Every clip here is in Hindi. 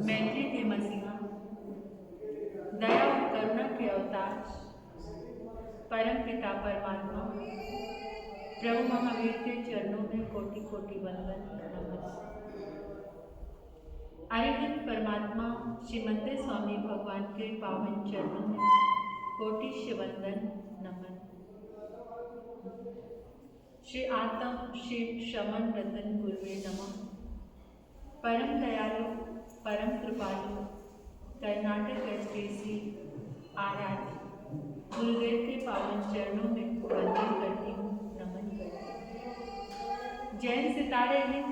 मैत्री के मसीहा, दया और करुणा के अवतार, परम पिता परमात्मा, प्रभु महावीर के चरणों में कोटि कोटि वंदन नमन। अरिहंत परमात्मा श्रीमंत स्वामी भगवान के पावन चरणों में कोटि वंदन नमन। श्री आत्म शिव शमन रतन गुरुवे नमः। परम दयालु परम कृपालु कर्नाटक एसटीसी आराध्य गुरुदेव के पावन चरणों में वंदन करती हूँ, नमन करती हूँ। जैन सितारे हिंद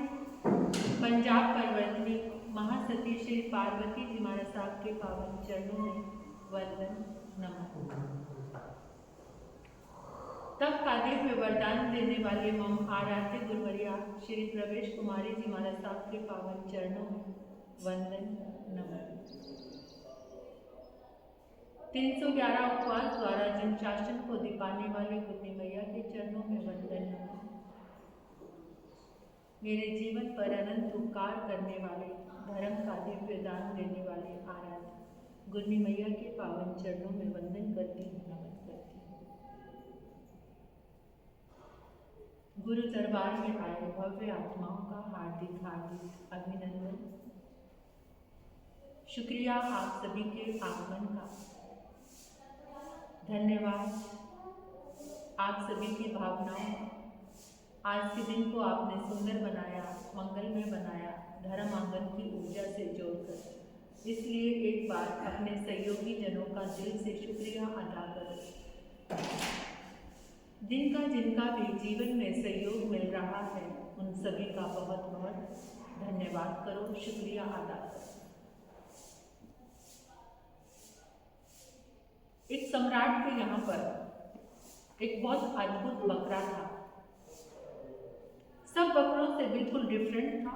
पंजाब परवर्तनी महासती श्री पार्वती जी महाराज साहब के पावन चरणों में वंदन नमन। तब कादिर में वरदान देने वाले मम आराध्य गुरुवरिया श्री प्रवेश कुमारी जी महाराज साहब के पावन चरणों में वंदन नमन। 311 उपवास द्वारा जिन शासन को दिपाने वाले गुरनी मैया के चरणों में वंदन नमन। मेरे जीवन पर अनंत उपकार करने वाले धर्म का दिव्य दान देने वाले आराध्य गुरनी मैया के पावन चरणों में वंदन करती हूँ, नमन करती हूँ। गुरु दरबार में आए भव्य आत्माओं का हार्दिक हार्दिक अभिनंदन। शुक्रिया आप सभी के आगमन का, धन्यवाद आप सभी की भावनाओं का। आज के दिन को आपने सुंदर बनाया, मंगलमय बनाया, धर्म आंगन की ऊर्जा से जोड़कर। इसलिए एक बार अपने सहयोगी जनों का दिल से शुक्रिया अदा करो। जिनका भी जीवन में सहयोग मिल रहा है उन सभी का बहुत बहुत धन्यवाद करो, शुक्रिया अदा करो। एक सम्राट के यहाँ पर एक बहुत अद्भुत बकरा था। सब बकरों से बिल्कुल डिफरेंट था।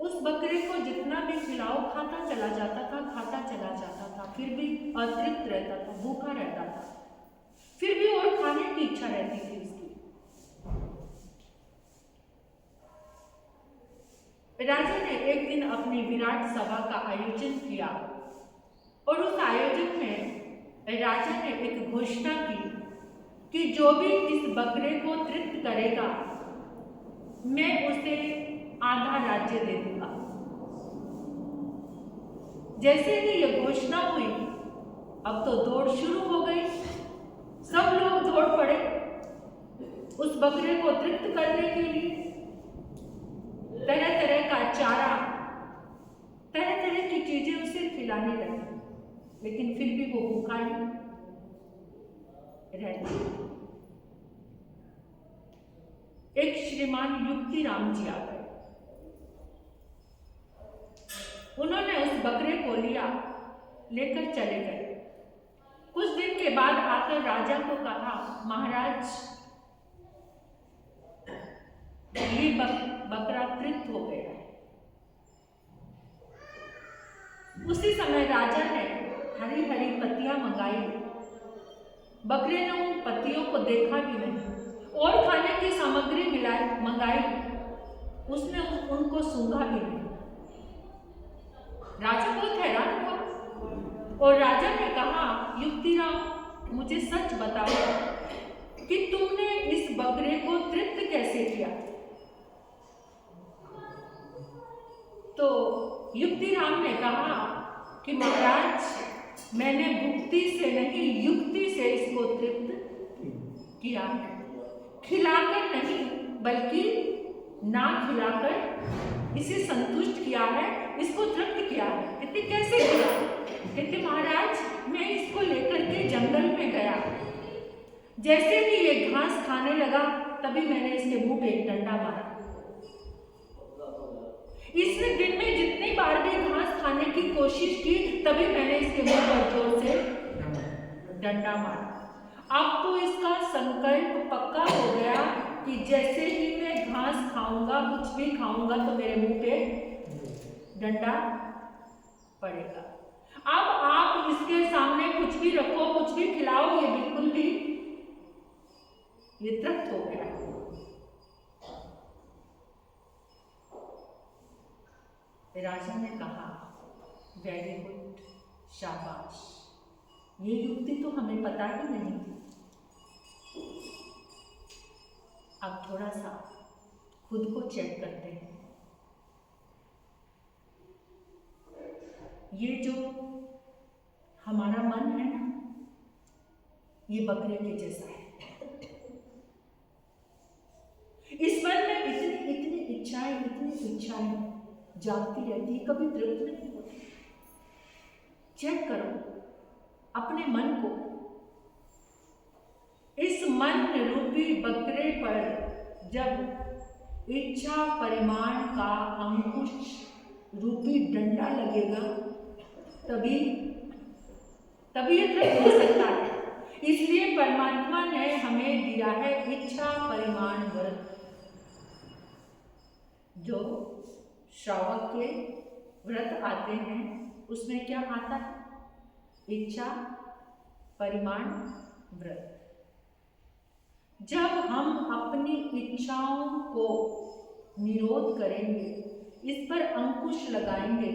उस बकरे को जितना भी खिलाओ खाता चला जाता था, खाता चला जाता था, फिर भी अतृप्त रहता था, भूखा रहता था, फिर भी और खाने की इच्छा रहती थी उसकी। राजा ने एक दिन अपनी विराट सभा का आयोजन किया और उस आयोजन में राजा ने एक घोषणा की कि जो भी इस बकरे को तृप्त करेगा मैं उसे आधा राज्य दे दूंगा। जैसे ही यह घोषणा हुई अब तो दौड़ शुरू हो गई। सब लोग दौड़ पड़े उस बकरे को तृप्त करने के लिए। तरह तरह का चारा, तरह तरह की चीजें उसे खिलाने लगे, लेकिन फिर भी वो भूखा ही रहता। एक श्रीमान युक्ति राम जी आ गए। उन्होंने उस बकरे को लिया, लेकर चले गए। कुछ दिन के बाद आकर राजा को कहा, महाराज ये बकरा तृप्त हो गया है। उसी समय राजा ने हरी हरी पत्तियां मंगाई। बकरे ने उन पत्तियों को देखा भी नहीं और खाने की सामग्री मंगाई, उसने उनको सूंघा भी नहीं। राजा बहुत हैरान हुआ और राजा ने कहा, युक्तिराम मुझे सच बताओ कि तुमने इस बकरे को तृप्त कैसे किया। तो युक्तिराम ने कहा कि महाराज मैंने भुक्ति से नहीं युक्ति से इसको तृप्त किया है। खिलाकर नहीं बल्कि ना खिलाकर इसे संतुष्ट किया है, इसको तृप्त किया है। कहते कैसे किया? कहते महाराज मैं इसको लेकर के जंगल में गया, जैसे ही ये घास खाने लगा तभी मैंने इसके मुंह पे एक डंडा मारा। इसने दिन में जितनी बार भी घास खाने की कोशिश की तभी मैंने इसके मुंह पर जोर से डंडा मारा। अब तो इसका संकल्प पक्का हो गया कि जैसे ही मैं घास खाऊंगा, कुछ भी खाऊंगा तो मेरे मुंह पे डंडा पड़ेगा। अब आप इसके सामने कुछ भी रखो, कुछ भी खिलाओ, ये बिल्कुल भी ये तृप्त हो गया। राजा ने कहा, वेरी गुड, शाबाश, ये युक्ति तो हमें पता ही नहीं थी। अब थोड़ा सा खुद को चेक करते हैं। ये जो हमारा मन है ना, ये बकरे के जैसा है। इस मन में इतनी इच्छाएं जागती रहती है, कभी तृप्त नहीं होती। चेक करो अपने मन को। इस मन रूपी बकरे पर जब इच्छा परिमाण का अंकुश रूपी डंडा लगेगा, तभी ये तृप्त हो सकता है। इसलिए परमात्मा ने हमें दिया है इच्छा परिमाण व्रत। जो श्रावक के व्रत आते हैं उसमें क्या आता है? इच्छा परिमाण व्रत। जब हम अपनी इच्छाओं को निरोध करेंगे, इस पर अंकुश लगाएंगे,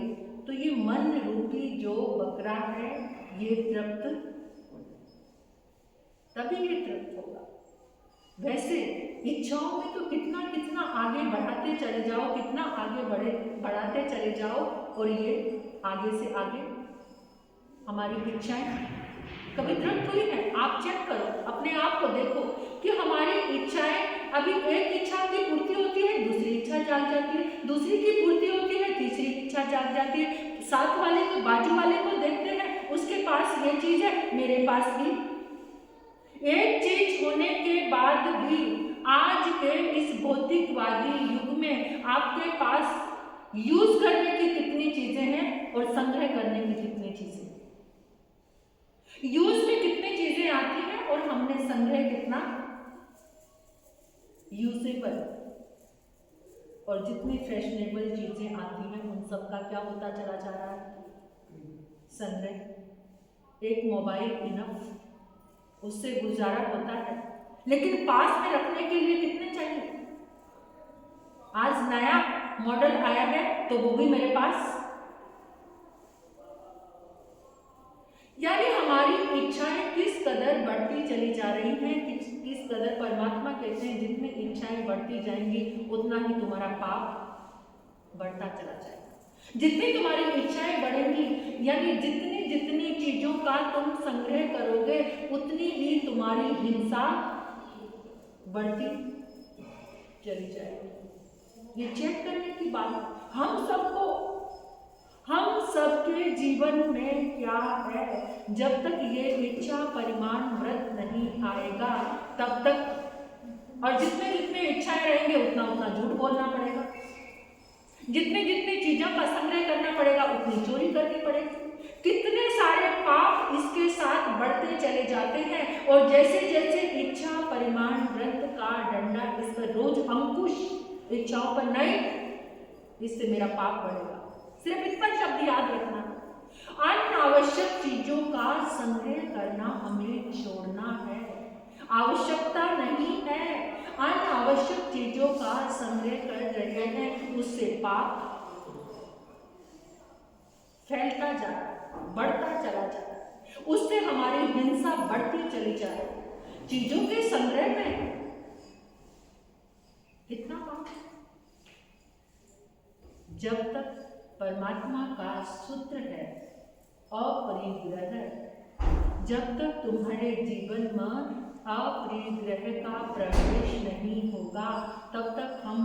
तो ये मन रूपी जो बकरा है ये तृप्त, तभी ये तृप्त होगा। वैसे इच्छाओं में तो कितना आगे बढ़ाते चले जाओ, कितना आगे बढ़ाते चले जाओ, और ये आगे से आगे हमारी इच्छाएं कभी तृप्त हुई है? आप चेक करो, अपने आप को देखो कि हमारी इच्छाएं, अभी एक इच्छा की पूर्ति होती है, दूसरी इच्छा जाग जाती है, दूसरी की पूर्ति होती है, तीसरी इच्छा जाग जाती है। साथ वाले को, बाजू वाले को देखते हैं, उसके पास ये चीज है, मेरे पास भी। एक चीज होने के बाद भी आज के इस भौतिकवादी युग में आपके पास यूज करने की कितनी चीजें हैं और संग्रह करने की कितनी चीजें। यूज में कितनी चीजें आती हैं और हमने संग्रह कितना यूजेबल। और जितनी फैशनेबल चीजें आती हैं उन सब का क्या होता चला जा रहा है? संग्रह। एक मोबाइल इनफ, उससे गुजारा होता है, लेकिन पास में रखने के लिए कितने चाहिए? आज नया मॉडल आया है तो वो भी मेरे पास। यानी हमारी इच्छाएं किस कदर बढ़ती चली जा रही हैं, किस कदर परमात्मा कहते हैं जितनी इच्छाएं बढ़ती जाएंगी उतना ही तुम्हारा पाप बढ़ता चला जाएगा। जितनी तुम्हारी इच्छाएं बढ़ेंगी, यानी जितनी चीजों का तुम संग्रह करोगे, उतनी ही तुम्हारी हिंसा बढ़ती चली जाएगी। ये चेक करने की बात हम सबके जीवन में क्या है। जब तक ये इच्छा परिमाण व्रत नहीं आएगा तब तक, और जितने इच्छाएं रहेंगे उतना झूठ बोलना पड़ेगा, जितनी चीजों का संग्रह करना पड़ेगा, उतनी चोरी करनी पड़ेगी। कितने सारे पाप इसके साथ बढ़ते चले जाते हैं। और जैसे जैसे इच्छा परिमाण व्रत का डंडा इस पर रोज अंकुश इच्छाओं पर नहीं, इससे मेरा पाप बढ़ेगा। सिर्फ इतना शब्द याद रखना, अनावश्यक चीजों का संग्रह करना हमें छोड़ना है। आवश्यकता नहीं है, अनावश्यक चीजों का संग्रह कर रहे हैं, उससे पाप फैलता जा रहा है, बढ़ता चला जा रहा है, उससे हमारी हिंसा बढ़ती चली जा रही है। चीजों के संग्रह में कितना पाप। जब तक परमात्मा का सूत्र है अपरिग्रह, जब तक तुम्हारे जीवन में अपरिग्रह का प्रवेश नहीं होगा, तब तक हम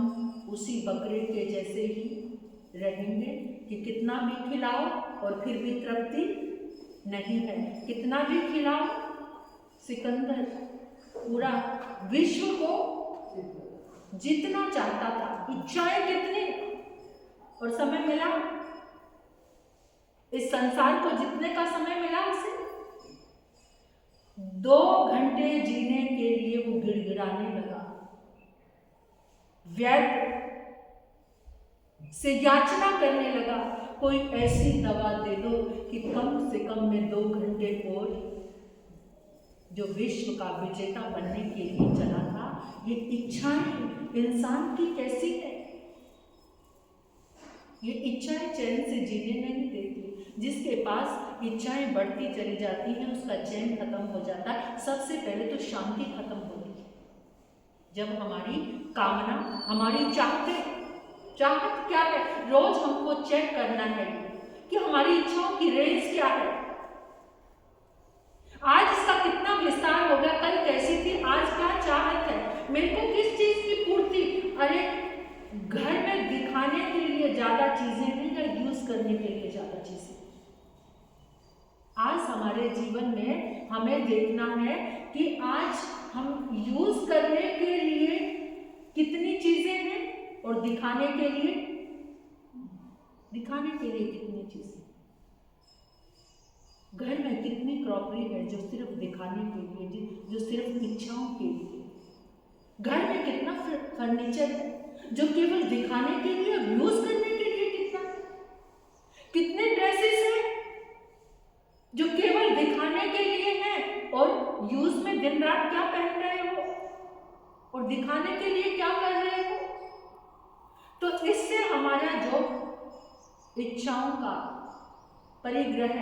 उसी बकरे के जैसे ही रहेंगे कि कितना भी खिलाओ और फिर भी तृप्ति नहीं है। कितना भी खिलाओ, सिकंदर पूरा विश्व को जीतना चाहता था, इच्छाएं कितनी, और समय मिला, इस संसार को जीतने का समय मिला उसे। 2 घंटे जीने के लिए वो गिड़गिड़ाने लगा, वैद्य से याचना करने लगा, कोई ऐसी दवा दे दो कि कम से कम मैं 2 घंटे और जो विश्व का विजेता बनने के लिए चला था। ये इच्छाएं इंसान की कैसी है। ये इच्छाएं चैन से जीने नहीं देती। जिसके पास इच्छाएं बढ़ती चली जाती हैं उसका चैन खत्म हो जाता है। सबसे पहले तो शांति खत्म होती है जब हमारी कामना, हमारी चाहत क्या है, रोज हमको चेक करना है कि हमारी इच्छाओं की रेंज क्या है। आज इसका कितना विस्तार हो गया, कल कैसी थी, आज क्या चाहत है, मेरे को किस चीज की पूर्ति। अरे घर में दिखाने के लिए ज्यादा चीजें नहीं है, यूज करने के लिए ज्यादा चीजें। आज हमारे जीवन में हमें देखना है कि आज हम यूज करने के लिए कितनी चीजें हैं और दिखाने के लिए कितनी चीजें। घर में कितनी क्रॉकरी है जो सिर्फ दिखाने के लिए, जो सिर्फ इच्छाओं के लिए। घर में कितना फर्नीचर है जो केवल दिखाने के लिए, यूज करने के लिए कितने ड्रेसेस हैं जो केवल दिखाने के लिए हैं और यूज में दिन रात क्या पहन रहे हो और दिखाने के लिए क्या कर रहे हो। तो इससे हमारा जो इच्छाओं का परिग्रह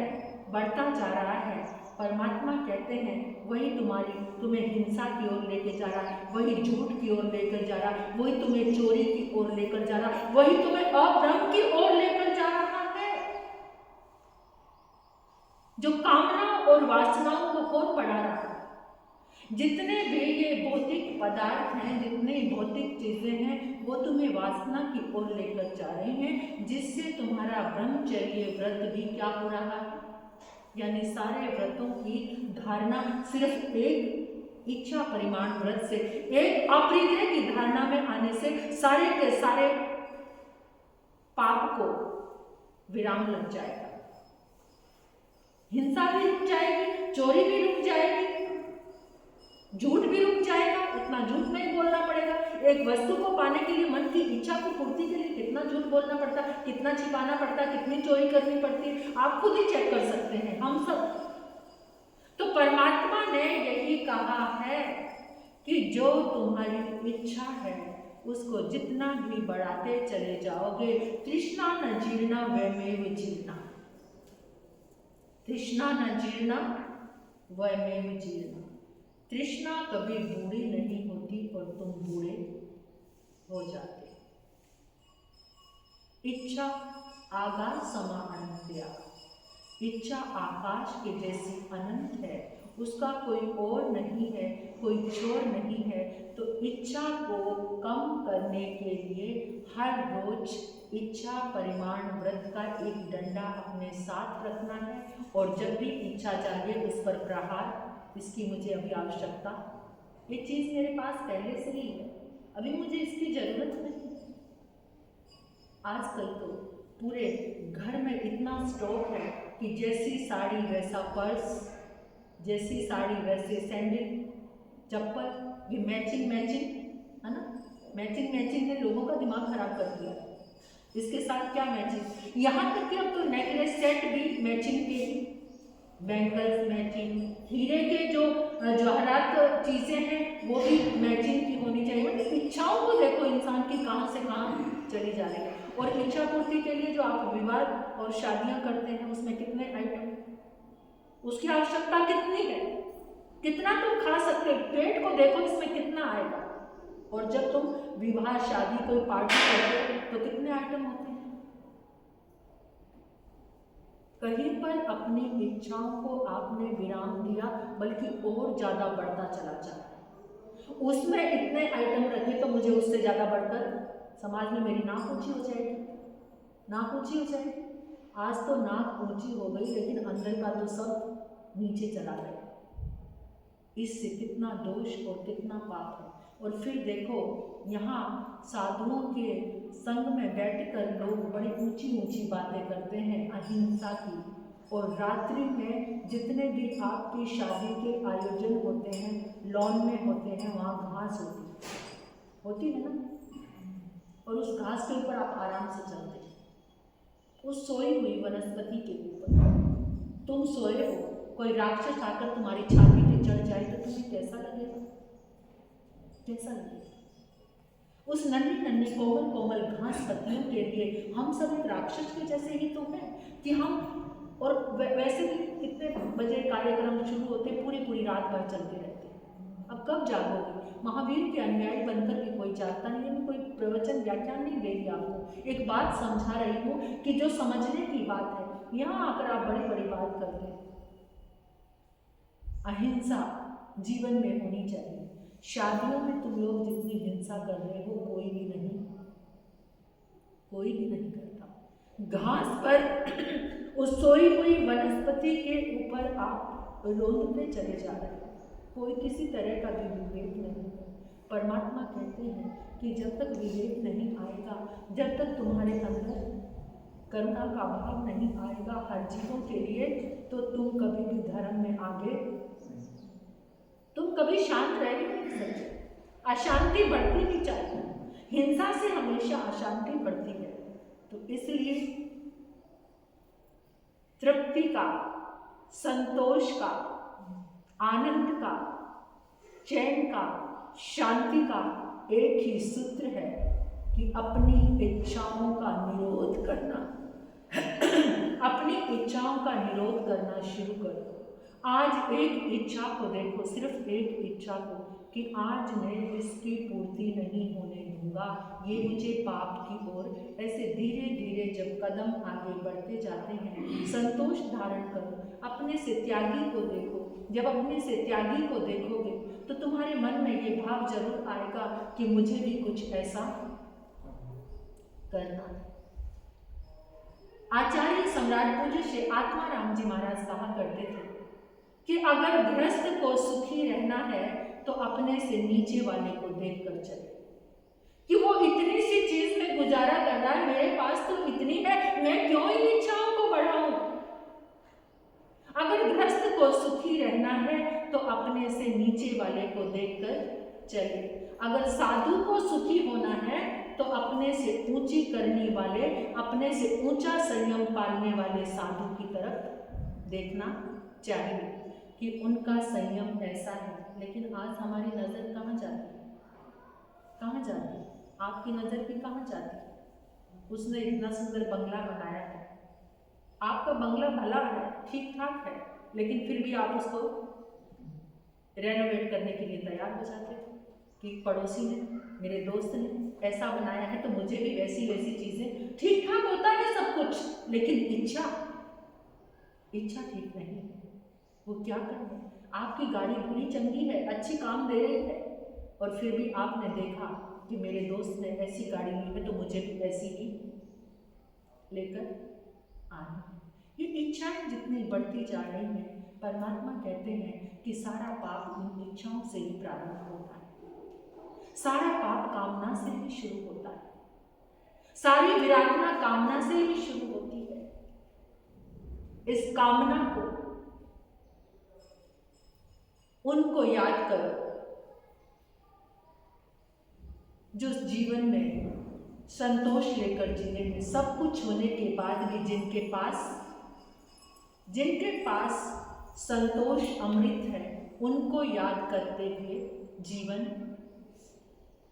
बढ़ता जा रहा है। परमात्मा कहते हैं वही तुम्हें हिंसा की ओर लेके जा रहा है, वही झूठ की ओर लेकर जा रहा है, वही तुम्हें चोरी की ओर लेकर जा रहा है, वही तुम्हें अभ्रम की ओर लेकर जा रहा है। जो कामना और वासनाओं को कौन बढ़ा रहा है। जितने भी ये भौतिक पदार्थ हैं, जितने भौतिक चीजें हैं, वो तुम्हें वासना की ओर लेकर जा रहे हैं, जिससे तुम्हारा ब्रह्मचर्य व्रत भी क्या हो रहा है, यानी सारे व्रतों की धारणा सिर्फ एक इच्छा परिमाण व्रत से, एक अपरिग्रह की धारणा में आने से सारे के सारे पाप को विराम लग जाएगा। हिंसा भी रुक जाएगी, चोरी भी रुक जाएगी, झूठ भी रुक जाएगा, उतना झूठ नहीं बोलना पड़ेगा। एक वस्तु को पाने के लिए मन की इच्छा की पूर्ति के लिए कितना झूठ बोलना पड़ता है, कितना छिपाना पड़ता है, कितनी चोरी करनी पड़ती है, आप खुद ही चेक कर सकते हैं, हम सब। तो परमात्मा ने यही कहा है कि जो तुम्हारी इच्छा है उसको जितना भी बढ़ाते चले जाओगे, तृष्णा न जीर्णा वैमेव जीर्णा, तृष्णा न जीर्णा वैमेव जीर्णा। तृष्णा कभी बूढ़ी नहीं होती और तुम बूढ़े हो जाते। इच्छा आकाश समा अनंत्या, इच्छा आकाश के जैसी अनंत है, उसका कोई और नहीं है, कोई छोर नहीं है। तो इच्छा को कम करने के लिए हर रोज इच्छा परिमाण व्रत का एक डंडा अपने साथ रखना है और जब भी इच्छा जागे उस पर प्रहार, इसकी मुझे अभी आवश्यकता, ये चीज़ मेरे पास पहले से ही है, अभी मुझे इसकी जरूरत नहीं। आजकल तो पूरे घर में इतना स्टॉक है कि जैसी साड़ी वैसा पर्स, जैसी साड़ी वैसे सैंडल, चप्पल, ये मैचिंग है ना, मैचिंग ने लोगों का दिमाग खराब कर दिया। इसके साथ क्या मैचिंग, यहाँ तक कि अब तो नेकलेस सेट भी मैचिंग के ही, बैंगल्स मैचिंग, हीरे के जो जवाहरात चीज़ें हैं वो भी मैचिंग की होनी चाहिए। मतलब इच्छाओं को देखो इंसान की कहाँ से कहाँ चली जा रही है। और इच्छा पूर्ति के लिए जो आप विवाह और शादियाँ करते हैं उसमें कितने आइटम, उसकी आवश्यकता कितनी है, कितना तुम खा सकते हो, पेट को देखो इसमें कितना आएगा। और जब तुम विवाह शादी कोई पार्टी करते हो तो कितने आइटम होते हैं। कहीं पर अपनी इच्छाओं को आपने विराम दिया, बल्कि और ज़्यादा बढ़ता चला जा रहा है। उसमें इतने आइटम रखे तो मुझे उससे ज़्यादा बढ़कर समाज में मेरी नाक ऊंची हो जाएगी, नाक ऊंची हो जाएगी। आज तो नाक ऊंची हो गई लेकिन अंदर का तो सब नीचे चला गया। इससे कितना दोष और कितना पाप है। और फिर देखो यहाँ साधुओं के संग में बैठकर लोग बड़ी ऊंची ऊंची बातें करते हैं अहिंसा की, और रात्रि में जितने भी आपकी शादी के आयोजन होते हैं लॉन में होते हैं, वहाँ घास होती है ना, और उस घास के ऊपर आप आराम से चलते हैं, उस सोई हुई वनस्पति के ऊपर तुम सोए हो, कोई राक्षस आकर तुम्हारी छाती पे चढ़ जाए तो तुम्हें कैसा लगेगा, कैसा लगेगा। उस नन्ही नन्ही कोमल कोमल घास पत्तियों के लिए हम सब एक राक्षस के जैसे ही तो हैं कि हम, और वैसे भी कितने बजे कार्यक्रम शुरू होते, पूरी पूरी रात भर चलते रहते हैं। अब कब जागोगे? महावीर के अनुयायी बनकर भी कोई जागता नहीं है। मैं कोई प्रवचन व्याख्यान नहीं दे रही आपको, एक बात समझा रही हूँ कि जो समझने की बात है, यहाँ आकर आप बड़ी बड़ी बात करते हैं। अहिंसा जीवन में होनी चाहिए। शादियों में तुम लोग जितनी हिंसा कर रहे हो, कोई भी नहीं करता। घास पर उस सोई हुई वनस्पति के ऊपर आप रोंदते चले जा रहे हो, कोई किसी तरह का भी विवेक नहीं है। परमात्मा कहते हैं कि जब तक विवेक नहीं आएगा, जब तक तुम्हारे अंदर करुणा का भाव नहीं आएगा हर जीवों के लिए, तो तुम कभी भी धर्म में आगे, तुम कभी शांत रह नहीं सकते। अशांति बढ़ती ही चाहिए, हिंसा से हमेशा अशांति बढ़ती है। तो इसलिए तृप्ति का, संतोष का, आनंद का, चैन का, शांति का एक ही सूत्र है कि अपनी इच्छाओं का निरोध करना। अपनी इच्छाओं का निरोध करना शुरू करो। आज एक इच्छा को देखो, सिर्फ एक इच्छा को, कि आज मैं इसकी पूर्ति नहीं होने दूंगा, ये मुझे पाप की ओर, ऐसे धीरे धीरे जब कदम आगे बढ़ते जाते हैं, संतोष धारण करो। अपने से त्यागी को देखो। जब अपने से त्यागी को देखोगे तो तुम्हारे मन में ये भाव जरूर आएगा कि मुझे भी कुछ ऐसा करना है। आचार्य सम्राट पूज्य श्री आत्माराम जी महाराज कहा करते थे कि अगर गृहस्थ को सुखी रहना है तो अपने से नीचे वाले को देखकर चले, कि वो इतनी सी चीज में गुजारा कर रहा है, मेरे पास तो इतनी है, मैं क्यों इन इच्छाओं को बढ़ाऊं। अगर गृहस्थ को सुखी रहना है तो अपने से नीचे वाले को देखकर चले। अगर साधु को सुखी होना है तो अपने से ऊंची करने वाले, अपने से ऊंचा संयम पालने वाले साधु की तरफ देखना चाहिए कि उनका संयम ऐसा है। लेकिन आज हमारी नज़र कहाँ जाती है? कहाँ जाती है? आपकी नज़र भी कहाँ जाती है? उसने इतना सुंदर बंगला बनाया है, आपका बंगला भला है, ठीक ठाक है, लेकिन फिर भी आप उसको रेनोवेट करने के लिए तैयार हो जाते थे कि पड़ोसी ने, मेरे दोस्त ने ऐसा बनाया है तो मुझे भी वैसी वैसी चीज़ें। ठीक ठाक होता है सब कुछ, लेकिन इच्छा ठीक नहीं है। वो क्या करें? आपकी गाड़ी भली चंगी है, अच्छी काम दे रही है, और फिर भी आपने देखा कि मेरे दोस्त ने ऐसी गाड़ी ली है तो मुझे भी ऐसी ही लेकर आनी है। ये इच्छाएं जितनी बढ़ती जा रही हैं, परमात्मा कहते हैं कि सारा पाप इन इच्छाओं से ही प्रारंभ होता है। सारा पाप कामना से ही शुरू होता है, सारी विराधना कामना से ही शुरू होती है। इस कामना को, उनको याद करो जो जीवन में संतोष लेकर जिएंगे। सब कुछ होने के बाद भी जिनके पास संतोष अमृत है, उनको याद करते हुए जीवन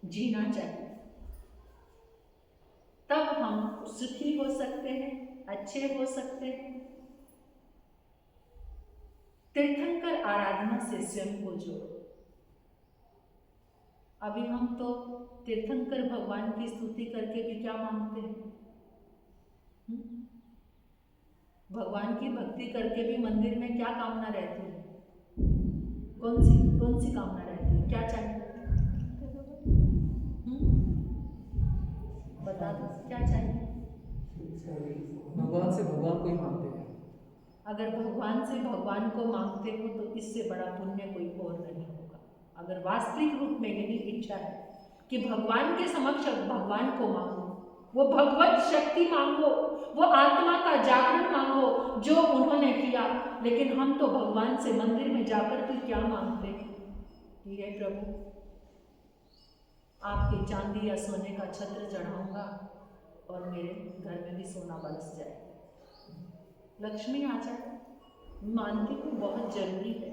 जीना चाहिए। तब हम सुखी हो सकते हैं, अच्छे हो सकते हैं। तीर्थंकर आराधना से स्वयं को जोड़ो। अभी हम तो तीर्थंकर भगवान की स्तुति करके भी क्या मांगते हैं? भगवान की भक्ति करके भी मंदिर में क्या कामना रहती है? कौन सी कामना रहती है? क्या चाहिए? बता दो, क्या चाहिए? भगवान से भगवान को ही मांगते हैं। अगर भगवान से भगवान को मांगते हो तो इससे बड़ा पुण्य कोई और नहीं होगा। अगर वास्तविक रूप में यही इच्छा है कि भगवान के समक्ष भगवान को मांगो, वो भगवत शक्ति मांगो, वो आत्मा का जागरण मांगो जो उन्होंने किया। लेकिन हम तो भगवान से मंदिर में जाकर भी क्या मांगते हैं कि हे प्रभु, आपके चांदी या सोने का छत्र चढ़ाऊंगा और मेरे घर में भी सोना बरस जाए। लक्ष्मी आ जाए, मानती हूँ बहुत जरूरी है,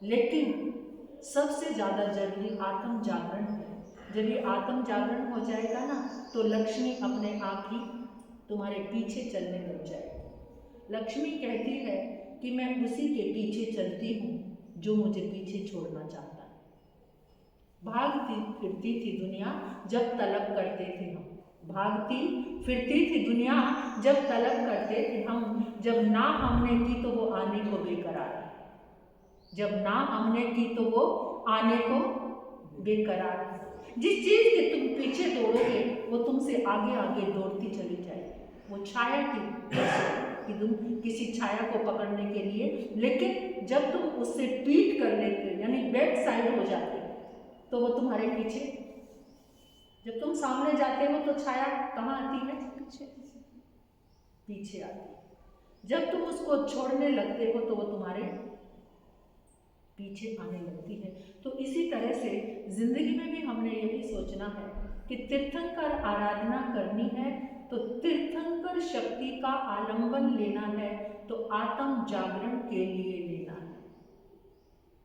लेकिन सबसे ज़्यादा जरूरी आत्म जागरण है जब ये आत्म जागरण हो जाएगा ना, तो लक्ष्मी अपने आप ही तुम्हारे पीछे चलने लग जाएगी। लक्ष्मी कहती है कि मैं उसी के पीछे चलती हूँ जो मुझे पीछे छोड़ना चाहता है। भागती फिरती थी दुनिया जब तलब करते थे हम, भागती फिरती थी दुनिया जब तलब करते थे हम, जब ना हमने की तो वो आने को बेकरार है, जब ना हमने की तो वो आने को बेकरार है। जिस चीज के तुम पीछे दौड़ोगे वो तुमसे आगे आगे दौड़ती चली जाएगी। वो छाया की कि तुम किसी छाया को पकड़ने के लिए, लेकिन जब तुम उससे पीट कर लेते यानी बैक साइड हो जाते तो वो तुम्हारे पीछे, जब तुम सामने जाते हो तो छाया कहाँ आती है? पीछे आती है। जब तुम उसको छोड़ने लगते हो तो वो तुम्हारे पीछे आने लगती है। तो इसी तरह से जिंदगी में भी हमने यही सोचना है कि तीर्थंकर आराधना करनी है तो तीर्थंकर शक्ति का आलंबन लेना है, तो आत्म जागरण के लिए लेना है।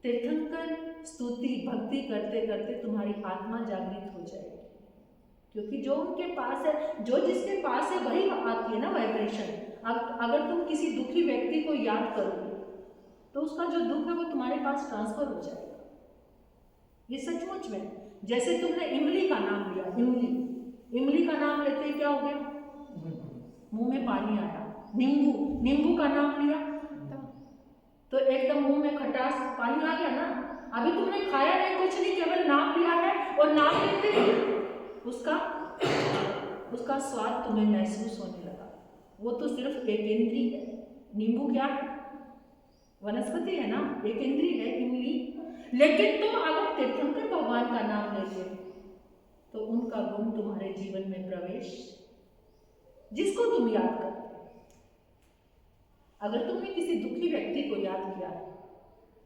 तीर्थंकर स्तुति भक्ति करते करते तुम्हारी आत्मा जागृत हो जाएगी, क्योंकि जो उनके पास है, जो जिसके पास है वही आती है ना वाइब्रेशन। अगर तुम किसी दुखी व्यक्ति को याद करोगे तो उसका जो दुख है वो तुम्हारे पास ट्रांसफर हो जाएगा। ये सचमुच में, जैसे तुमने इमली का नाम लिया, इमली का नाम लेते क्या हो गया? मुंह में पानी आया। नींबू का नाम लिया तो एकदम मुंह में खटास पानी आ गया ना। अभी तुमने खाया नहीं, कुछ नहीं, केवल नाम लिया है और नाम लेते ही उसका स्वाद तुम्हें महसूस होने लगा। वो तो सिर्फ एक इंद्री है। नींबू क्या है? वनस्पति है ना, एक इंद्री है इमली। लेकिन तुम अगर तीर्थंकर भगवान का नाम लेते तो उनका गुण तुम्हारे जीवन में प्रवेश, जिसको तुम याद करते, अगर तुमने किसी दुखी व्यक्ति को याद किया है,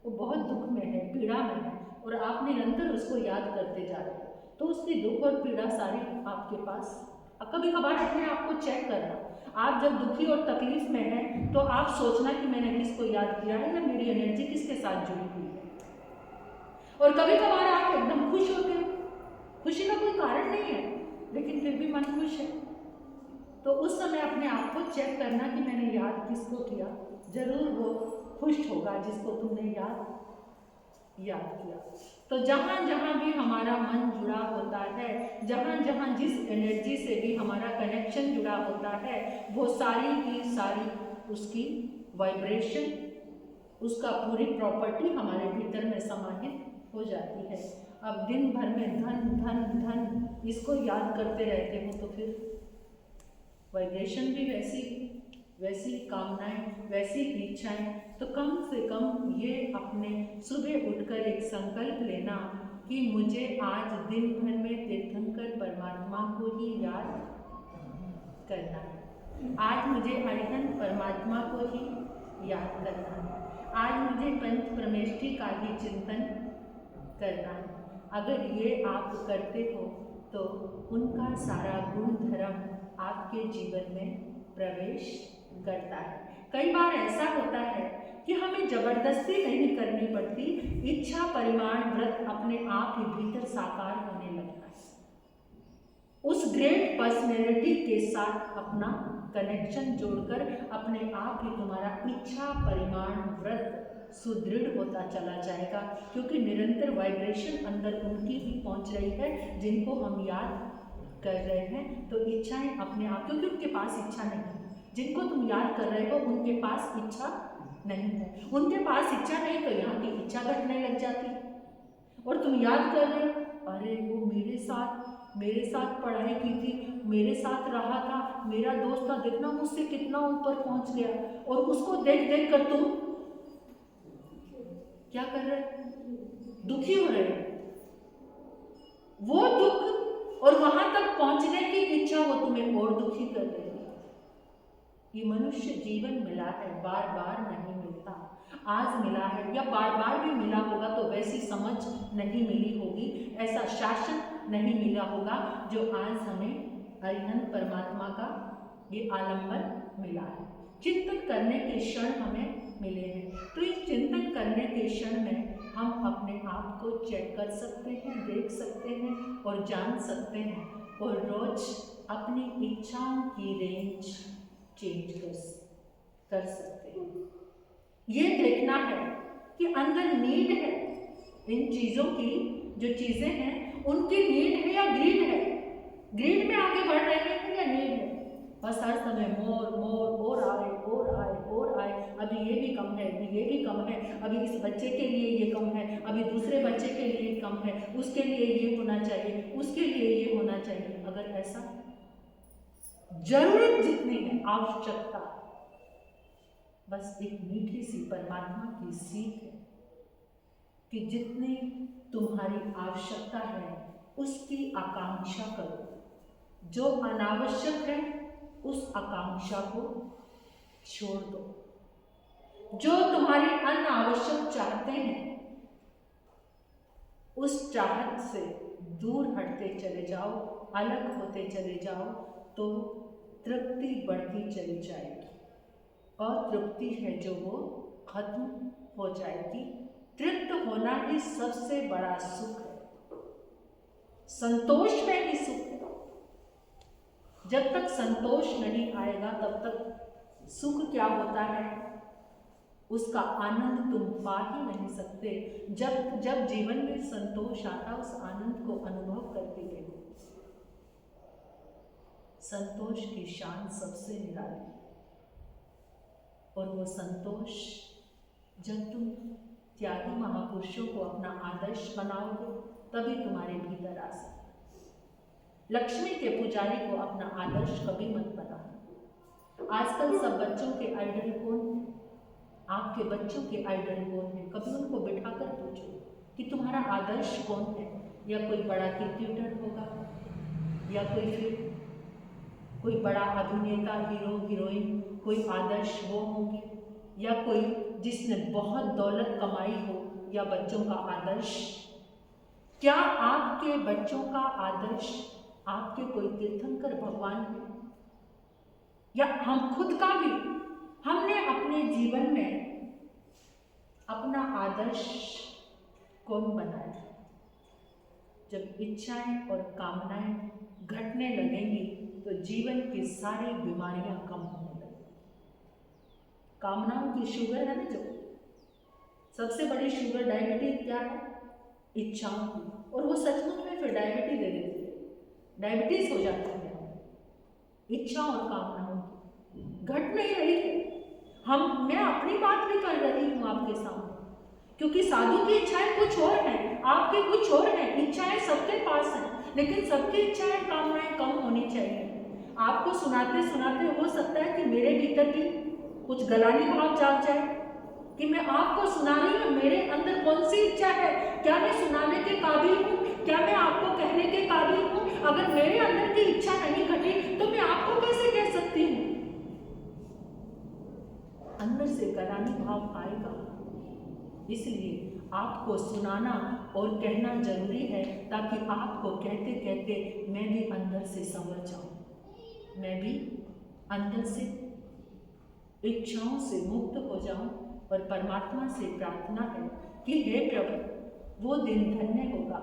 वो बहुत दुख में है, पीड़ा में है, और आप निरंतर उसको याद करते जा रहे हो, तो उसकी दुख और पीड़ा सारी आपके पास। कभी कभार अपने आप को चेक करना, आप जब दुखी और तकलीफ में हैं तो आप सोचना कि मैंने किसको याद किया है या मेरी एनर्जी किसके साथ जुड़ी हुई है। और कभी कभार आप एकदम खुश होते हो, खुशी का कोई कारण नहीं है लेकिन फिर भी मन खुश है, तो उस समय अपने आप को चेक करना कि मैंने याद किसको किया। जरूर वो खुश होगा जिसको तुमने याद किया। तो जहाँ जहाँ भी हमारा मन जुड़ा होता है, जहाँ जहाँ जिस एनर्जी से भी हमारा कनेक्शन जुड़ा होता है, वो सारी की सारी उसकी वाइब्रेशन, उसका पूरी प्रॉपर्टी हमारे भीतर में समाहित हो जाती है। अब दिन भर में धन धन धन इसको याद करते रहते हो तो फिर वाइब्रेशन भी वैसी कामनाएं, वैसी इच्छाएं। तो कम से कम ये अपने सुबह उठकर एक संकल्प लेना कि मुझे आज दिन भर में तीर्थंकर परमात्मा को ही याद करना है। आज मुझे अरिहंत परमात्मा को ही याद करना है। आज मुझे पंच परमेष्ठी का ही चिंतन करना है। अगर ये आप करते हो तो उनका सारा गुण धर्म आपके जीवन में प्रवेश करता है। कई बार ऐसा होता है कि हमें जबरदस्ती नहीं करनी पड़ती, इच्छा परिमाण व्रत अपने आप ही भीतर साकार होने लगता है। उस ग्रेट पर्सनैलिटी के साथ अपना कनेक्शन जोड़कर अपने आप ही तुम्हारा इच्छा परिमाण व्रत सुदृढ़ होता चला जाएगा, क्योंकि निरंतर वाइब्रेशन अंदर उनकी ही पहुंच रही है जिनको हम याद कर रहे हैं। तो इच्छाएं अपने आप, क्योंकि उनके पास इच्छा नहीं है, जिनको तुम याद कर रहे हो उनके पास इच्छा नहीं है। उनके पास इच्छा नहीं तो यहाँ की इच्छा घटने लग जाती है। और तुम याद कर रहे हो, अरे वो मेरे साथ पढ़ाई की थी, मेरे साथ रहा था, मेरा दोस्त था, देखना मुझसे कितना ऊपर पहुंच गया, और उसको देख देख कर तुम क्या कर रहे हो? दुखी हो रहे हो। वो दुख और वहां तक पहुंचने की इच्छा वो तुम्हें और दुखी कर रही है। ये मनुष्य जीवन मिला है, बार बार नहीं मिलता। आज मिला है, या बार बार भी मिला होगा तो वैसी समझ नहीं मिली होगी, ऐसा शासन नहीं मिला होगा जो आज हमें अरिहंत परमात्मा का ये आलंबन मिला है। चिंतन करने के क्षण हमें मिले हैं, तो इस चिंतन करने के क्षण में हम अपने आप को चेक कर सकते हैं, देख सकते हैं और जान सकते हैं और रोज अपनी इच्छाओं की रेंज चेंज कर सकते हैं। ये देखना है कि अंदर नीड है, इन चीज़ों की जो चीज़ें हैं उनकी नीड है या ग्रीड है। ग्रीड में आगे बढ़ रहे हैं या नीड है? बस हर समय मोर मोर और आए और आए और आए, अभी ये भी कम है, अभी ये भी कम है, अभी इस बच्चे के लिए ये कम है, अभी दूसरे बच्चे के लिए कम है, उसके लिए ये होना चाहिए, उसके लिए ये होना चाहिए। अगर ऐसा जरूरत जितनी है, आवश्यकता, बस एक मीठी सी परमात्मा की सीख है कि जितनी तुम्हारी आवश्यकता है उसकी आकांक्षा करो, जो अनावश्यक है उस आकांक्षा को छोड़ दो। जो तुम्हारी अनावश्यक चाहते हैं उस चाहत से दूर हटते चले जाओ, अलग होते चले जाओ, तो तृप्ति बढ़ती चली जाएगी। और तृप्ति है जो वो खत्म हो जाएगी। तृप्त होना ही सबसे बड़ा सुख है, संतोष में ही सुख है। जब तक संतोष नहीं आएगा तब तक सुख क्या होता है उसका आनंद तुम पा ही नहीं सकते। जब जब जीवन में संतोष आता, उस आनंद को अनुभव करके देखो। संतोष की शान सबसे निराली, और वो संतोष जब तुम त्यागी महापुरुषों को अपना आदर्श बनाओगे तभी तुम्हारे भीतर आ सकता। लक्ष्मी के पुजारी को अपना आदर्श कभी मत बनाना। आजकल सब बच्चों के आइडल कौन है? आपके बच्चों के आइडल कौन है? कभी उनको बिठाकर पूछो कि तुम्हारा आदर्श कौन है। या कोई बड़ा क्रिकेटर होगा, या कोई बड़ा अभिनेता, हीरो हीरोइन, कोई आदर्श वो होंगे, या कोई जिसने बहुत दौलत कमाई हो, या बच्चों का आदर्श। क्या आपके बच्चों का आदर्श आपके कोई तीर्थंकर भगवान है? या हम खुद का भी, हमने अपने जीवन में अपना आदर्श कौन बनाया? जब इच्छाएं और कामनाएं घटने लगेंगी तो जीवन की सारी बीमारियां कम होने लगेंगी। कामनाओं की शुगर है ना, जो सबसे बड़ी शुगर डायबिटीज क्या है? इच्छाओं की। और वो सचमुच में फिर डायबिटीज दे देती है, डायबिटीज हो जाती है। इच्छा और कामनाओं की घट नहीं रही है। मैं अपनी बात भी कर रही हूँ आपके सामने, क्योंकि साधु की इच्छाएं कुछ और हैं, आपकी कुछ और हैं। इच्छाएं सबके पास हैं, लेकिन सबकी इच्छाएं कामनाएं कम होनी चाहिए। आपको सुनाते सुनाते हो सकता है कि मेरे भीतर भी कुछ गलानी भाव जाग जाए कि मैं आपको सुना रही हूँ, मेरे अंदर कौन सी इच्छा है? क्या मैं सुनाने के काबिल हूँ? क्या मैं आपको कहने के काबिल हूँ? अगर मेरे अंदर की इच्छा नहीं घटी तो मैं आपको कैसे कह सकती हूँ? अंदर से गलानी भाव आएगा। इसलिए आपको सुनाना और कहना जरूरी है, ताकि आपको कहते कहते मैं भी अंदर से संवर जाऊं, मैं भी अंदर से इच्छाओं से मुक्त हो जाऊं। और परमात्मा से प्रार्थना है कि हे प्रभु, वो दिन धन्य होगा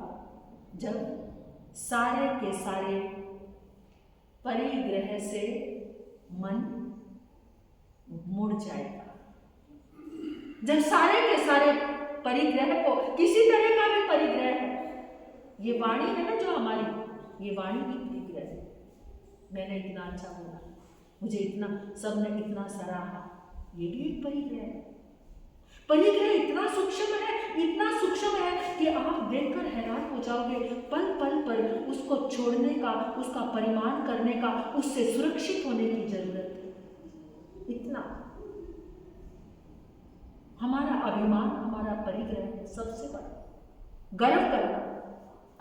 जब सारे के सारे परिग्रह से मन मुड़ जाएगा। जब सारे के सारे परिग्रह को, किसी तरह का भी परिग्रह है, ये वाणी है ना जो हमारी, ये वाणी भी परिग्रह है। मैंने इतना अच्छा बोला, मुझे इतना, सबने इतना सराहा, ये भी एक परिग्रह है। परिग्रह इतना सूक्ष्म है, इतना सूक्ष्म है कि आप देखकर हैरान हो जाओगे। पल पल पर उसको छोड़ने का, उसका परिमाण करने का, उससे सुरक्षित होने की जरूरत है। इतना हमारा अभिमान, हमारा परिग्रह है सबसे बड़ा। गर्व करना,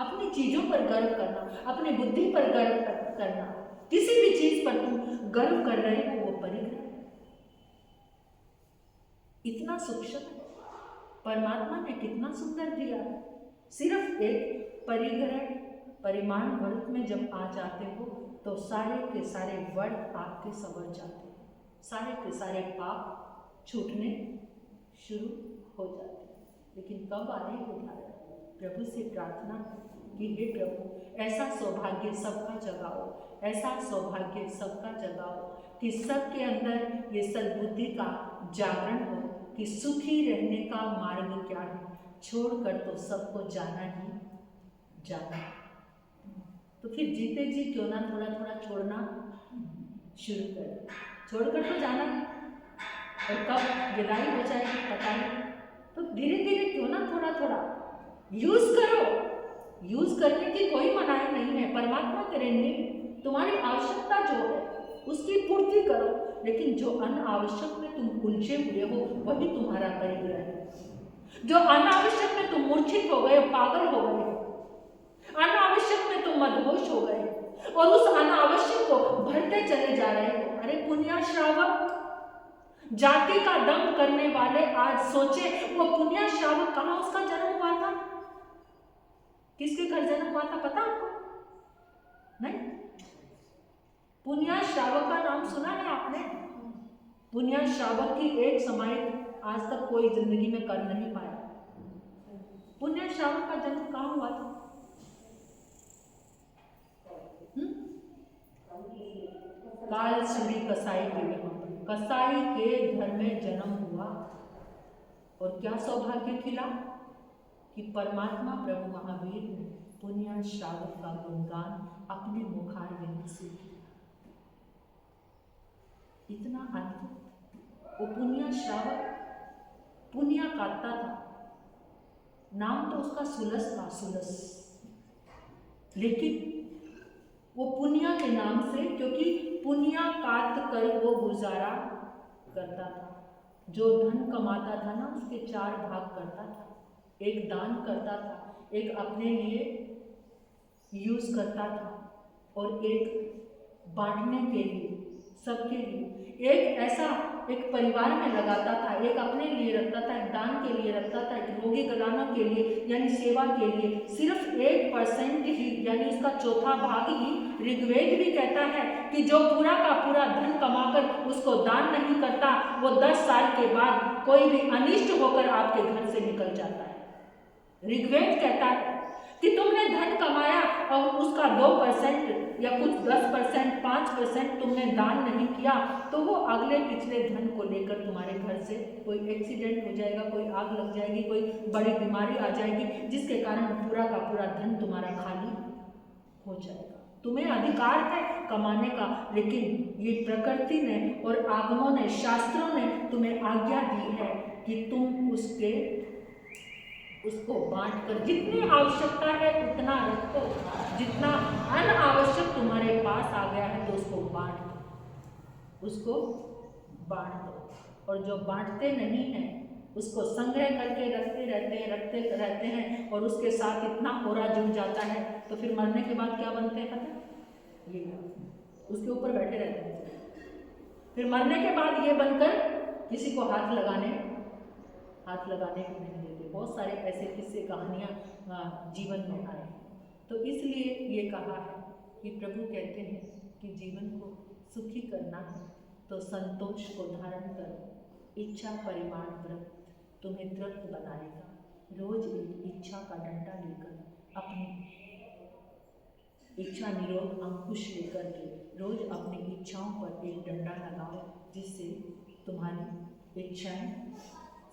अपनी चीजों पर गर्व करना, अपनी बुद्धि पर गर्व करना, किसी भी चीज पर तुम गर्व कर रहे हो, वो परिग्रह इतना सूक्ष्म है। परमात्मा ने कितना सुंदर दिया है। सिर्फ एक परिग्रह, परिमाण वर्ग में जब आ जाते हो तो सारे के सारे वर्ग आपके संवर जाते हैं, सारे के सारे पाप छूटने शुरू हो जाते हैं। लेकिन कब आए उदाहरण? प्रभु से प्रार्थना कि हे प्रभु ऐसा सौभाग्य सबका जगाओ, ऐसा सौभाग्य सबका जगाओ कि सबके अंदर ये सद्बुद्धि का जागरण हो कि सुखी रहने का मार्ग क्या है, छोड़कर तो सबको जाना ही जाना। तो फिर जीते जी क्यों ना थोड़ा थोड़ा छोड़ना शुरू करें, छोड़कर तो जाना है और कब विदाई हो जाएगी पता नहीं। तो धीरे धीरे क्यों ना थोड़ा थोड़ा यूज करो, यूज करने की कोई मनाही नहीं है। परमात्मा करेंगे तुम्हारी आवश्यकता जो है उसकी पूर्ति करो, लेकिन जो अनावश्यक में तुम उलझे हुए हो वही तुम्हारा परिग्रह है। जो अनावश्यक में तुम मूर्छित हो गए, पागल हो गए, अनावश्यक में तुम मदहोश हो गए और उस अनावश्यक को भरते चले जा रहे हो। अरे पुण्य श्रावक, जाति का दंभ करने वाले आज सोचे वो पुण्य श्रावक कहाँ उसका जन्म हुआ था, किसके घर जन्म हुआ था पता आपको? नहीं। पुण्य श्रावक का नाम सुना है आपने? पुण्य श्रावक की एक समाहित आज तक कोई जिंदगी में कर नहीं पाया। पुण्य श्रावक का जन्म कहाँ हुआ था? काल सूरी कसाई के यहाँ, कसाई के घर में जन्म हुआ और क्या सौभाग्य खिला कि परमात्मा प्रभु महावीर ने पुण्य श्रावक का गुणगान अपने मुखारविंद से किया। इतना अद्भुत। वो पुण्य श्रावक पुण्य काटता था, नाम तो उसका सुलस था, सुलस, लेकिन वो पुण्य के नाम से, क्योंकि पुण्य काट कर वो गुजारा करता था। जो धन कमाता था ना उसके 4 भाग करता था, एक दान करता था, एक अपने लिए यूज करता था और एक बांटने के लिए, सबके लिए। एक ऐसा एक परिवार में लगाता था, एक अपने लिए रखता था, एक दान के लिए रखता था, एक रोगी गलानों के लिए यानी सेवा के लिए। सिर्फ 1% ही यानी उसका 4था भाग ही ऋग्वेद भी कहता है कि जो पूरा का पूरा धन कमाकर उसको दान नहीं करता वो 10 साल के बाद कोई भी अनिष्ट होकर आपके घर से निकल जाता है। ऋग्वेद कहता है कि तुमने धन कमाया और उसका 2% या कुछ 10%, 5% तुमने दान नहीं किया तो वो अगले पिछले धन को लेकर तुम्हारे घर से कोई एक्सीडेंट हो जाएगा, कोई आग लग जाएगी, कोई बड़ी बीमारी आ जाएगी, जिसके कारण पूरा का पूरा धन तुम्हारा खाली हो जाएगा। तुम्हें अधिकार है कमाने का, लेकिन ये प्रकृति ने और आगमों ने, शास्त्रों ने तुम्हें आज्ञा दी है कि तुम उसको बांटकर जितनी आवश्यकता है उतना रखो, जितना अनावश्यक तुम्हारे पास आ गया है तो उसको बांट दो, उसको बांट दो। और जो बांटते नहीं हैं उसको संग्रह करके रखते रहते हैं और उसके साथ इतना कोरा जुड़ जाता है तो फिर मरने के बाद क्या बनते हैं पता है? ये उसके ऊपर बैठे रहते हैं। फिर मरने के बाद ये बनकर किसी को हाथ लगाने भी नहीं देते। बहुत सारे ऐसे किस्से कहानियाँ जीवन में आए। तो इसलिए ये कहा है कि प्रभु कहते हैं कि जीवन को सुखी करना है तो संतोष को धारण करो, इच्छा परिमाण व्रत तुम्हें तृप्त बनाएगा। रोज एक इच्छा का डंडा लेकर अपनी इच्छा निरोध अंकुश लेकर के रोज अपनी इच्छाओं पर एक डंडा लगाओ, जिससे तुम्हारी इच्छाएं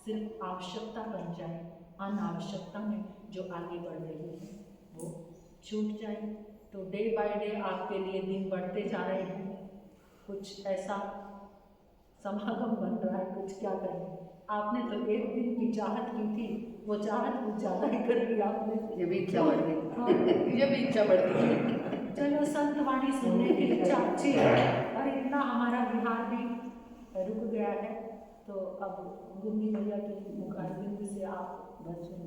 सिर्फ आवश्यकता बन जाए, अनावश्यकता में जो आगे बढ़ रही है वो छूट जाए। तो डे बाय डे आपके लिए दिन बढ़ते जा रहे हैं, कुछ ऐसा समागम बन रहा है, कुछ क्या करें। आपने तो एक दिन की चाहत की थी, वो चाहत कुछ ज़्यादा ही कर दी आपने। ये भी इच्छा बढ़ गई। हाँ, ये भी इच्छा बढ़ गई। चलो संत वाणी सुनने की इच्छा अच्छी है और इतना हमारा विहार भी रुक गया है, तो अब गुम्मी भैया के मुखारबिंद से आप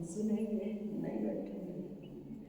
सुनेंगे। नहीं बैठेंगे।